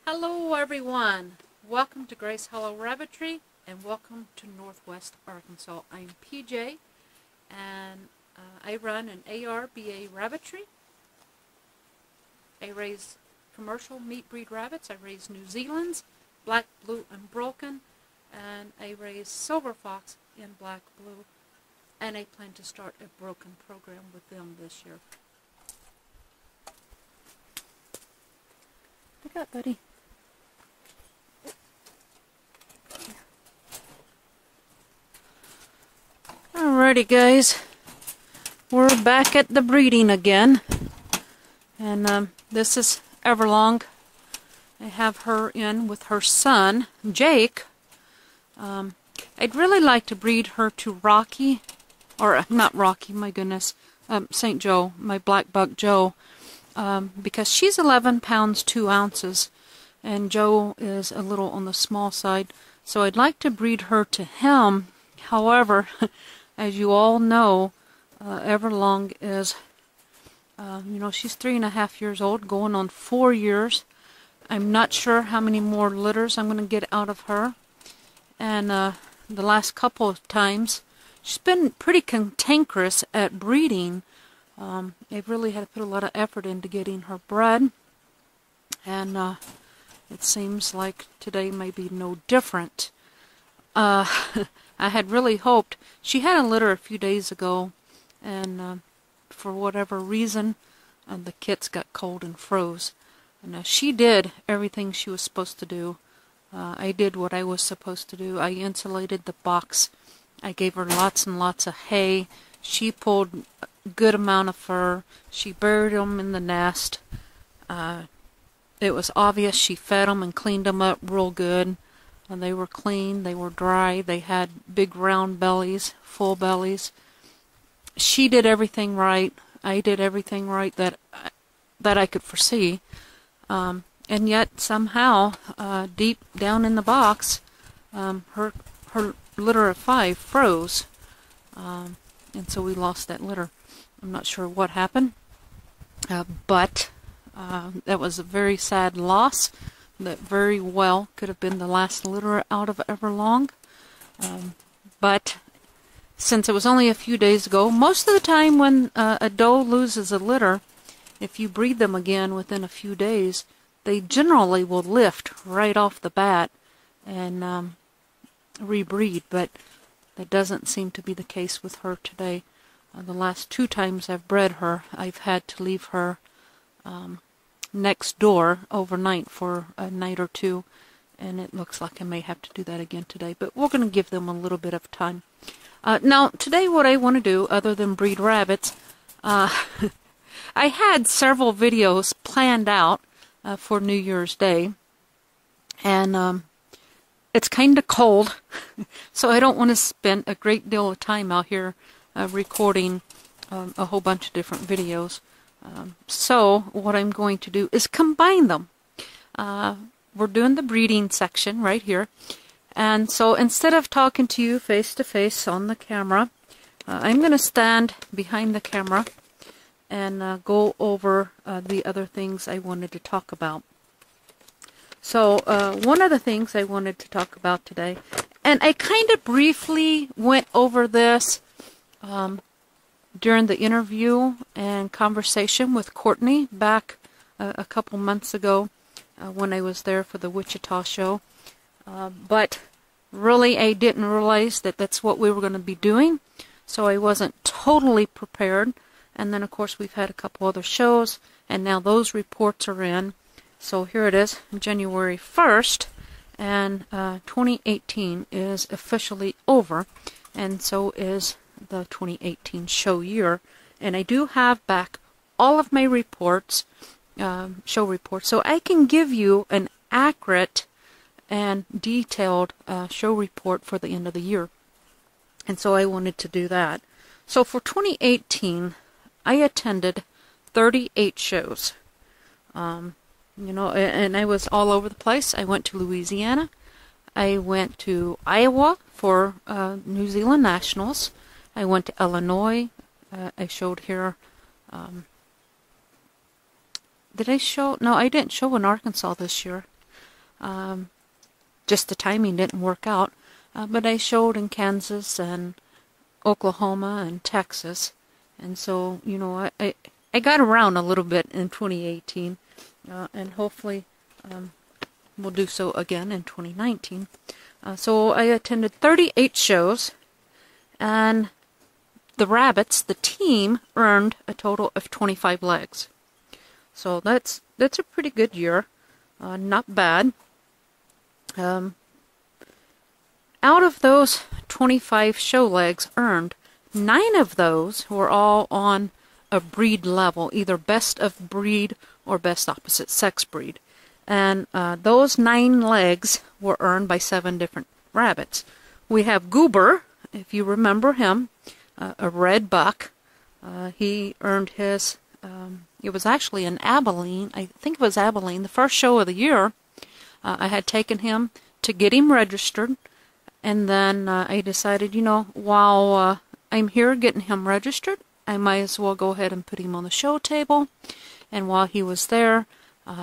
Hello everyone, welcome to Grace Hollow Rabbitry and welcome to Northwest Arkansas. I'm PJ and I run an ARBA rabbitry. I raise commercial meat breed rabbits. I raise New Zealand's, black, blue, and broken, and I raise silver fox in black, blue, and I plan to start a broken program with them this year. What you got, buddy? Alrighty guys, we're back at the breeding again, and this is Everlong. I have her in with her son, Jake. I'd really like to breed her to Rocky, or not Rocky, my goodness, St. Joe, my black buck Joe, because she's 11 pounds 2 ounces, and Joe is a little on the small side, so I'd like to breed her to him. However, as you all know, Everlong is, she's 3.5 years old, going on 4 years. I'm not sure how many more litters I'm going to get out of her. And the last couple of times, she's been pretty cantankerous at breeding. I've really had to put a lot of effort into getting her bred. And it seems like today may be no different. I had really hoped. She had a litter a few days ago, and for whatever reason, the kits got cold and froze. And she did everything she was supposed to do. I did what I was supposed to do. I insulated the box. I gave her lots and lots of hay. She pulled a good amount of fur. She buried them in the nest. It was obvious she fed them and cleaned them up real good. And they were clean, they were dry, they had big round bellies, full bellies. She did everything right. I did everything right that I could foresee. And yet somehow, deep down in the box, her litter of 5 froze. And so we lost that litter. I'm not sure what happened, but that was a very sad loss. That very well could have been the last litter out of Everlong. But since it was only a few days ago, most of the time when a doe loses a litter, if you breed them again within a few days, they generally will lift right off the bat and rebreed, but that doesn't seem to be the case with her today. The last 2 times I've bred her, I've had to leave her next door overnight for a night or 2, and it looks like I may have to do that again today, but we're going to give them a little bit of time. Now today what I want to do, other than breed rabbits, I had several videos planned out for New Year's Day, and it's kind of cold, so I don't want to spend a great deal of time out here recording a whole bunch of different videos. So what I'm going to do is combine them. We're doing the breeding section right here. And so instead of talking to you face to face on the camera, I'm going to stand behind the camera and go over the other things I wanted to talk about. So one of the things I wanted to talk about today, and I kind of briefly went over this during the interview and conversation with Courtney back a couple months ago when I was there for the Wichita show. But really I didn't realize that that's what we were going to be doing, so I wasn't totally prepared. And then of course we've had a couple other shows, and now those reports are in. So here it is, January 1st, and 2018 is officially over, and so is the 2018 show year. And I do have back all of my reports, show reports, so I can give you an accurate and detailed show report for the end of the year. And so I wanted to do that. So for 2018, I attended 38 shows. And I was all over the place. I went to Louisiana. I went to Iowa for New Zealand Nationals. I went to Illinois. I showed here. Did I show? No, I didn't show in Arkansas this year. Just the timing didn't work out. But I showed in Kansas and Oklahoma and Texas. And so, you know, I got around a little bit in 2018. And hopefully we'll do so again in 2019. So I attended 38 shows. And the rabbits, the team, earned a total of 25 legs. So that's a pretty good year. Not bad. Out of those 25 show legs earned, 9 of those were all on a breed level, either best of breed or best opposite sex breed. And those 9 legs were earned by 7 different rabbits. We have Goober, if you remember him, a red buck. He earned his, it was actually in Abilene, I think it was Abilene, the first show of the year. I had taken him to get him registered, and then I decided, you know, while I'm here getting him registered, I might as well go ahead and put him on the show table. And while he was there,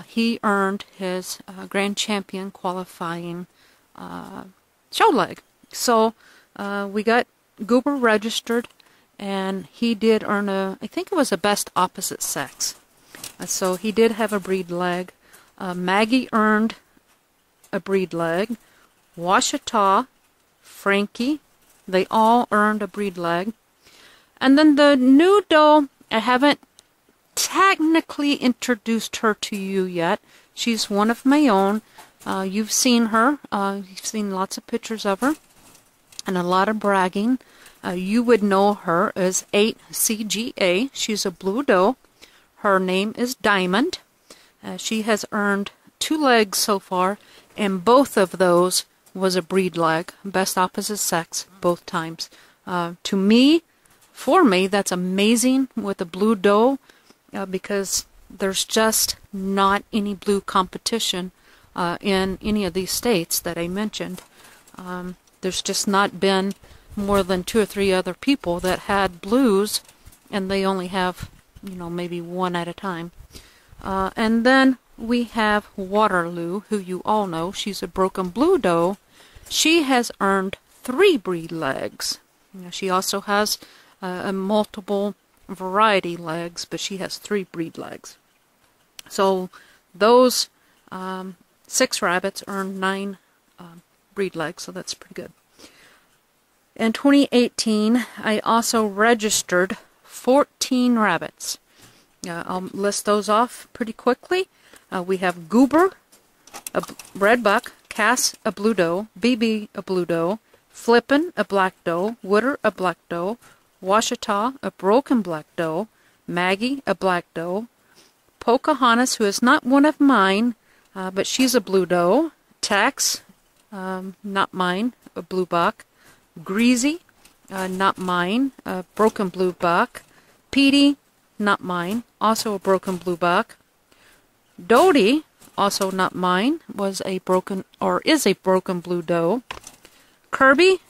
he earned his Grand Champion qualifying show leg. So we got Goober registered, and he did earn I think it was a best opposite sex. So he did have a breed leg. Maggie earned a breed leg. Washita, Frankie, they all earned a breed leg. And then the new doe, I haven't technically introduced her to you yet. She's one of my own. You've seen her. You've seen lots of pictures of her and a lot of bragging. You would know her as 8CGA. She's a blue doe. Her name is Diamond. She has earned 2 legs so far, and both of those was a breed leg, best opposite sex, both times. To me, for me, that's amazing with a blue doe, because there's just not any blue competition in any of these states that I mentioned. There's just not been more than 2 or 3 other people that had blues, and they only have, you know, maybe 1 at a time. And then we have Waterloo, who you all know. She's a broken blue doe. She has earned 3 breed legs. You know, she also has a multiple variety legs, but she has 3 breed legs. So those 6 rabbits earned 9 breed legs, so that's pretty good. In 2018, I also registered 14 rabbits. I'll list those off pretty quickly. We have Goober, a red buck, Cass, a blue doe, BB, a blue doe, Flippin, a black doe, Wooder, a black doe, Washita, a broken black doe, Maggie, a black doe, Pocahontas, who is not one of mine, but she's a blue doe, Tex, not mine, a blue buck, Greasy, not mine, a broken blue buck, Petey, not mine, also a broken blue buck, Dodie, also not mine, was a broken, or is a broken blue doe, Kirby,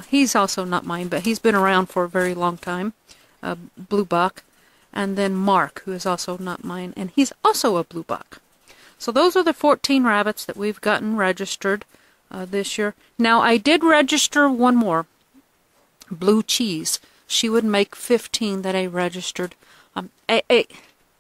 he's also not mine, but he's been around for a very long time, blue buck, and then Mark, who is also not mine, and he's also a blue buck. So those are the 14 rabbits that we've gotten registered this year. Now, I did register one more, Blue Cheese. She would make 15 that I registered.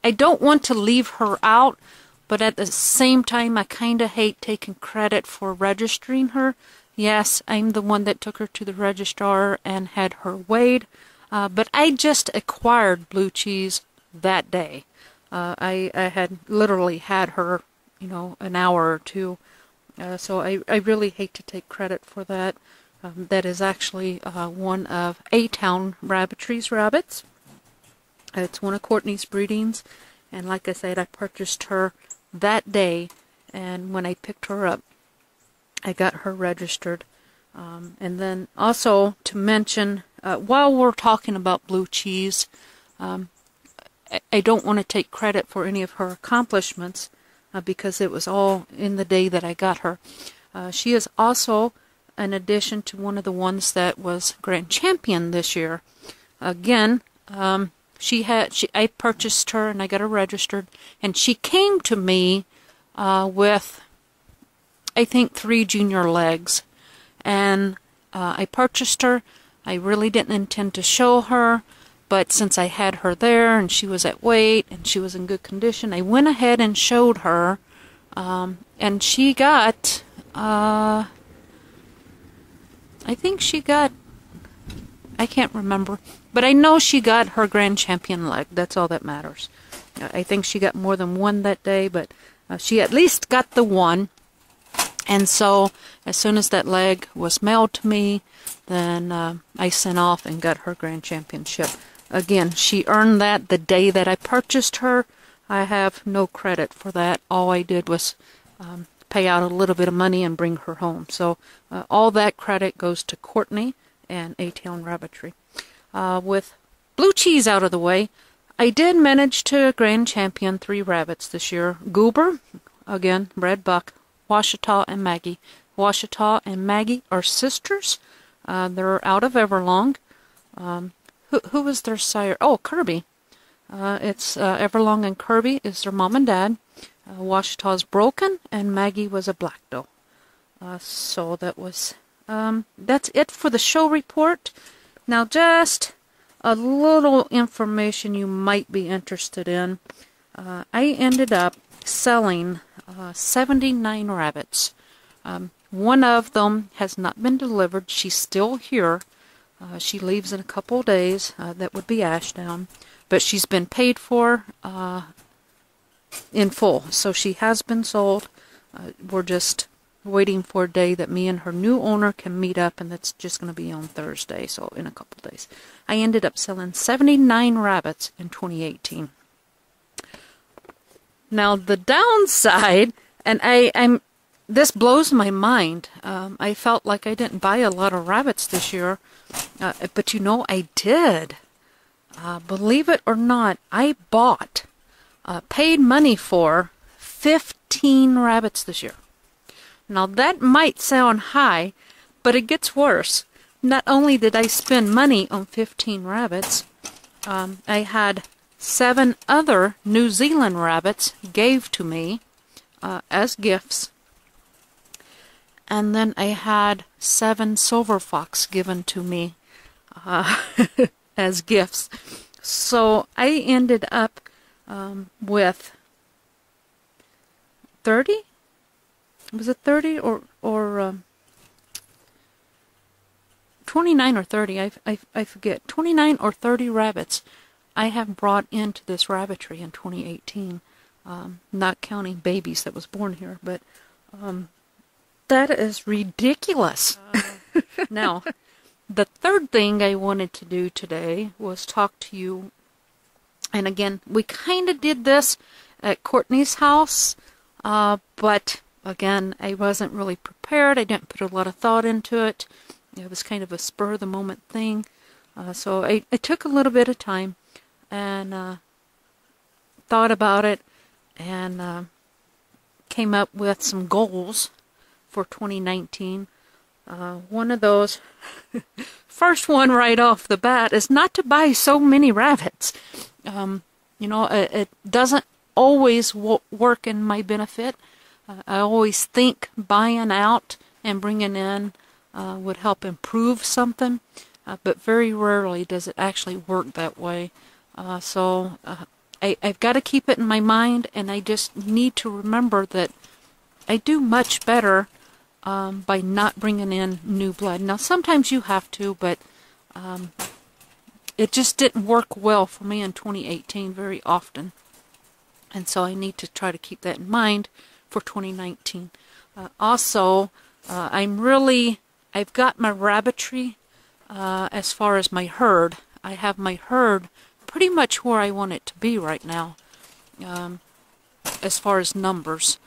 I don't want to leave her out, but at the same time, I kind of hate taking credit for registering her. Yes, I'm the one that took her to the registrar and had her weighed, but I just acquired Blue Cheese that day. I had literally had her, you know, an hour or 2. So I really hate to take credit for that. That is actually one of A-Town Rabbitry's rabbits. It's one of Courtney's breedings, and like I said, I purchased her that day, and when I picked her up, I got her registered. And then also to mention, while we're talking about Blue Cheese, I don't want to take credit for any of her accomplishments, because it was all in the day that I got her. She is also an addition to one of the ones that was Grand Champion this year. Again, I purchased her and I got her registered, and she came to me with I think 3 junior legs. And I purchased her. I really didn't intend to show her, but since I had her there and she was at weight and she was in good condition, I went ahead and showed her. And she got, I think she got, I can't remember, but I know she got her grand champion leg. That's all that matters. I think she got more than one that day, but she at least got the one. And so as soon as that leg was mailed to me, then I sent off and got her grand championship. Again, she earned that the day that I purchased her. I have no credit for that. All I did was pay out a little bit of money and bring her home. So all that credit goes to Courtney and A-Town Rabbitry. With blue cheese out of the way, I did manage to grand champion 3 rabbits this year. Goober, again, Red Buck, Washita, and Maggie. Washita and Maggie are sisters. They're out of Everlong. Who was their sire? Oh, Kirby. It's Everlong and Kirby is their mom and dad. Washita's broken, and Maggie was a black doe. So that was that's it for the show report. Now, just a little information you might be interested in. I ended up selling 79 rabbits. One of them has not been delivered. She's still here. She leaves in a couple of days. That would be Ashdown. But she's been paid for in full. So she has been sold. We're just waiting for a day that me and her new owner can meet up, and that's just going to be on Thursday, so in a couple of days. I ended up selling 79 rabbits in 2018. Now, the downside, and this blows my mind. I felt like I didn't buy a lot of rabbits this year, but you know, I did. Believe it or not, I bought, paid money for 15 rabbits this year. Now, that might sound high, but it gets worse. Not only did I spend money on 15 rabbits, I had 7 other New Zealand rabbits gave to me as gifts. And then I had 7 silver fox given to me as gifts. So I ended up with 30? Was it 30 or 29 or 30? I forget. 29 or 30 rabbits I have brought into this rabbitry in 2018. Not counting babies that was born here, but that is ridiculous. Now, the third thing I wanted to do today was talk to you, and again, we kind of did this at Courtney's house, but again, I wasn't really prepared. I didn't put a lot of thought into it. It was kind of a spur-of-the-moment thing. So I took a little bit of time and thought about it and came up with some goals for 2019. One of those, first one right off the bat, is not to buy so many rabbits. You know, it doesn't always work in my benefit. I always think buying out and bringing in would help improve something, but very rarely does it actually work that way. So I've got to keep it in my mind, and I just need to remember that I do much better by not bringing in new blood. Now, sometimes you have to, but it just didn't work well for me in 2018 very often. And so I need to try to keep that in mind for 2019. Also, I've got my rabbitry as far as my herd. I have my herd pretty much where I want it to be right now as far as numbers.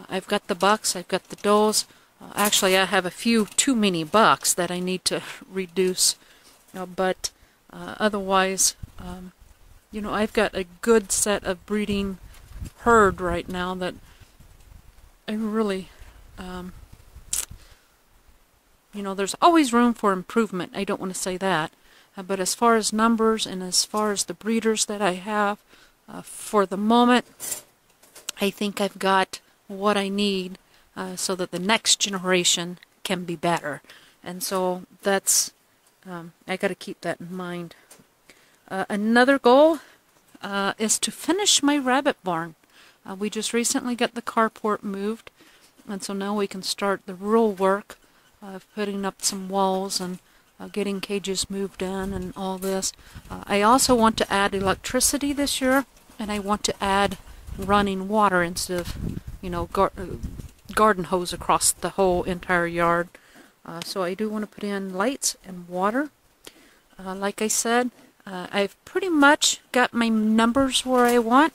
I've got the bucks, I've got the does. Actually, I have a few too many bucks that I need to reduce. But otherwise, you know, I've got a good set of breeding herd right now that I really, you know, there's always room for improvement. I don't want to say that. But as far as numbers and as far as the breeders that I have, for the moment, I think I've got what I need so that the next generation can be better. And so that's, I got to keep that in mind. Another goal is to finish my rabbit barn. We just recently got the carport moved, and so now we can start the real work of putting up some walls and getting cages moved in and all this. I also want to add electricity this year, and I want to add running water instead of, you know, garden hose across the whole entire yard. So I do want to put in lights and water. Like I said, I've pretty much got my numbers where I want,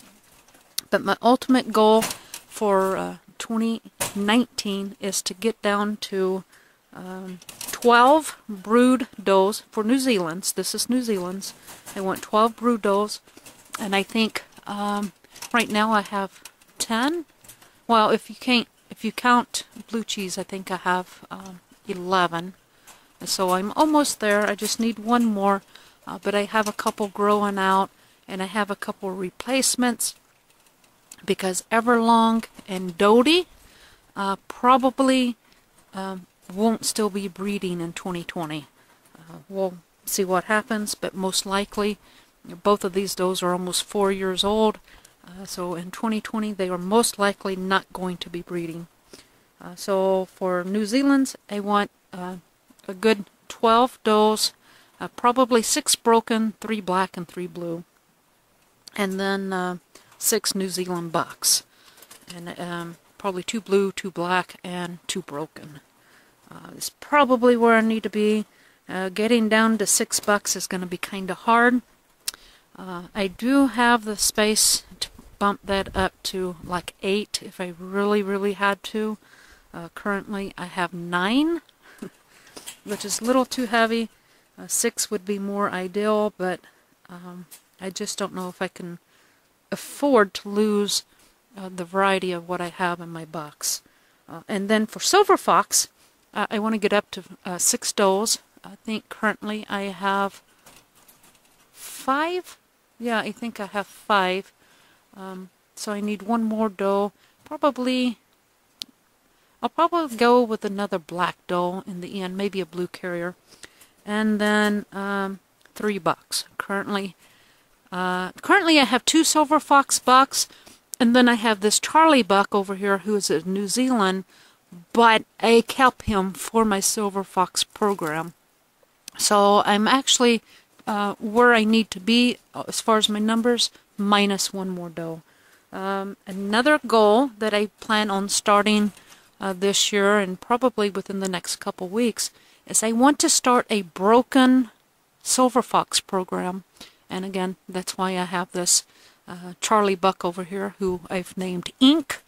but my ultimate goal for 2019 is to get down to 12 brood does for New Zealand's. This is New Zealand's. I want 12 brood does, and I think right now I have 10. Well, if you count blue cheese, I think I have 11. So I'm almost there. I just need one more, but I have a couple growing out, and I have a couple replacements because Everlong and Dodie probably won't still be breeding in 2020. We'll see what happens, but most likely both of these does are almost 4 years old, so in 2020 they are most likely not going to be breeding. So for New Zealand's, I want a good 12 does, probably 6 broken, 3 black and 3 blue, and then 6 New Zealand bucks, and probably 2 blue, 2 black, and 2 broken. It's probably where I need to be. Getting down to 6 bucks is going to be kind of hard. I do have the space to bump that up to like 8 if I really had to. Currently I have 9, which is a little too heavy. 6 would be more ideal, but I just don't know if I can afford to lose the variety of what I have in my box. And then for Silver Fox, I want to get up to 6 does. I think currently I have 5. Yeah, I think I have 5. So I need one more doe. I'll probably go with another black doe in the end, maybe a blue carrier. And then 3 bucks. Currently I have 2 Silver Fox bucks, and then I have this Charlie buck over here who is in New Zealand, but I kept him for my Silver Fox program. So I'm actually where I need to be as far as my numbers, minus 1 more doe. Another goal that I plan on starting this year, and probably within the next couple weeks, is I want to start a broken Silver Fox program. And again, that's why I have this Charlie buck over here, who I've named Ink.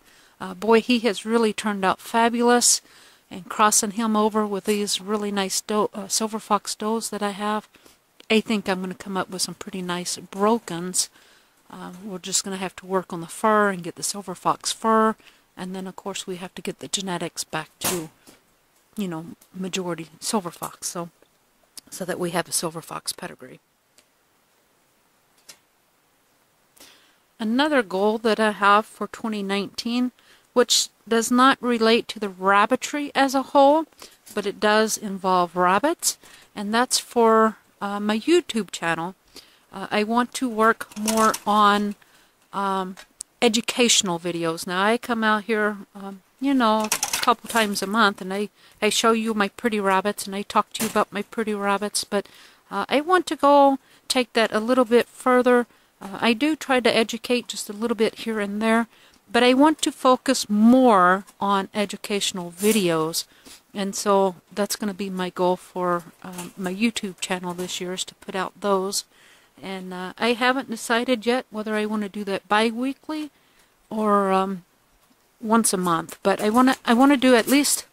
Boy, he has really turned out fabulous, and crossing him over with these really nice Silver Fox does that I have, I think I'm going to come up with some pretty nice brokens. We're just going to have to work on the fur and get the Silver Fox fur, and then of course we have to get the genetics back to, you know, majority Silver Fox, so that we have a Silver Fox pedigree. Another goal that I have for 2019, which does not relate to the rabbitry as a whole, but it does involve rabbits, and that's for my YouTube channel. I want to work more on educational videos. Now I come out here, you know, a couple times a month, and I show you my pretty rabbits, and I talk to you about my pretty rabbits, but I want to go take that a little bit further. I do try to educate just a little bit here and there, but I want to focus more on educational videos, and so that's going to be my goal for my YouTube channel this year, is to put out those. And I haven't decided yet whether I want to do that bi-weekly or once a month, but I want to do at least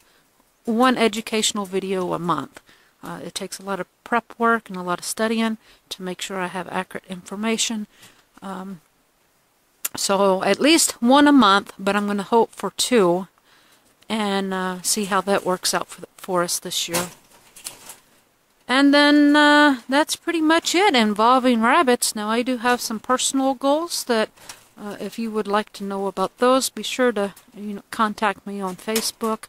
one educational video a month. It takes a lot of prep work and a lot of studying to make sure I have accurate information. So at least one a month, but I'm going to hope for 2 and see how that works out for us this year. And then that's pretty much it involving rabbits. Now I do have some personal goals that if you would like to know about those, be sure to contact me on Facebook,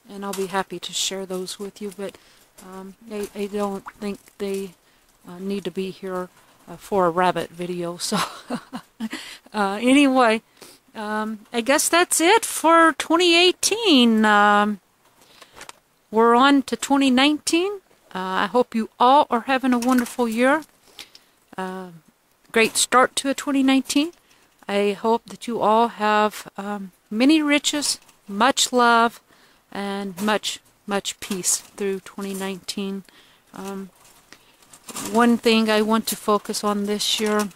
and I'll be happy to share those with you. But I don't think they need to be here for a rabbit video. So anyway, I guess that's it for 2018. We're on to 2019. I hope you all are having a wonderful year. Great start to a 2019. I hope that you all have many riches, much love, and much peace through 2019. One thing I want to focus on this year,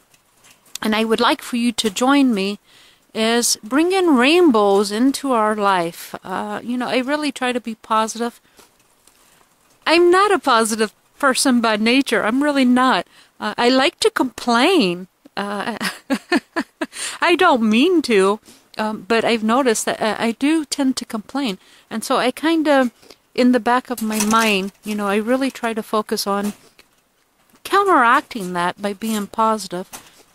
and I would like for you to join me, is bringing rainbows into our life. I really try to be positive. I'm not a positive person by nature. I'm really not. I like to complain. I don't mean to, but I've noticed that I do tend to complain. And so I kind of, in the back of my mind, I really try to focus on counteracting that by being positive.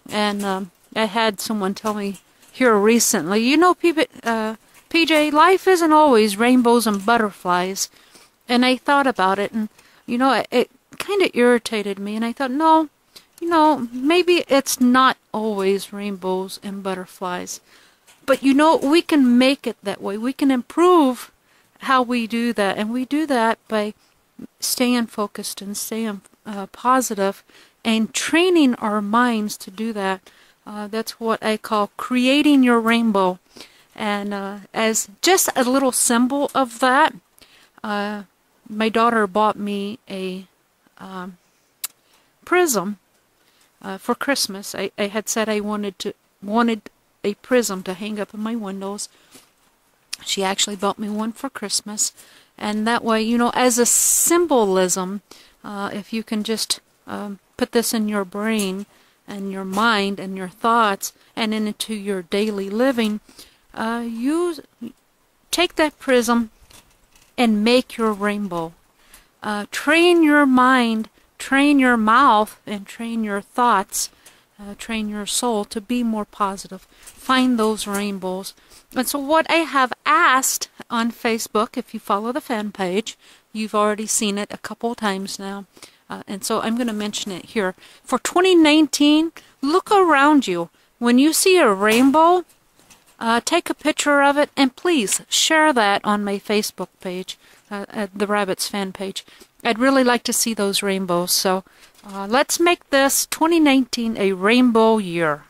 And I had someone tell me here recently, PJ, life isn't always rainbows and butterflies. And I thought about it, and it kind of irritated me, and I thought, no, maybe it's not always rainbows and butterflies. But we can make it that way. We can improve how we do that, and we do that by staying focused and staying positive and training our minds to do that. That's what I call creating your rainbow. And as just a little symbol of that, my daughter bought me a prism for Christmas. I had said I wanted a prism to hang up in my windows. She actually bought me one for Christmas, and that way, as a symbolism, if you can just put this in your brain and your mind and your thoughts and into your daily living, you take that prism and make your rainbow. Train your mind, train your mouth, and train your thoughts, train your soul to be more positive. Find those rainbows. And so what I have asked on Facebook, if you follow the fan page, you've already seen it a couple times now, and so I'm going to mention it here. For 2019, look around you. When you see a rainbow, take a picture of it, and please share that on my Facebook page, the Rabbits fan page. I'd really like to see those rainbows. So let's make this 2019 a rainbow year.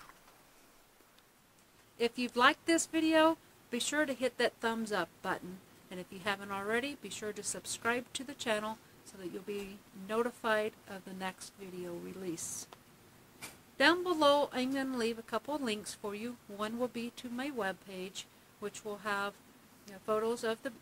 If you've liked this video, be sure to hit that thumbs up button. And if you haven't already, be sure to subscribe to the channel so that you'll be notified of the next video release. Down below, I'm going to leave a couple of links for you. One will be to my webpage, which will have photos of the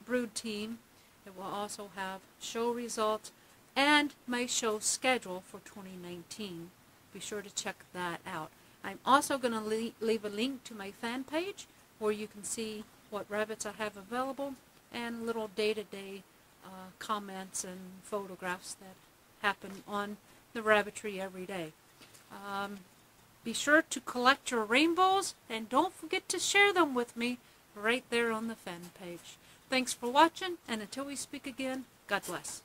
brood team. It will also have show results and my show schedule for 2019. Be sure to check that out. I'm also going to leave a link to my fan page where you can see what rabbits I have available and little day-to-day comments and photographs that happen on the rabbitry every day. Be sure to collect your rainbows and don't forget to share them with me right there on the fan page. Thanks for watching, and until we speak again, God bless.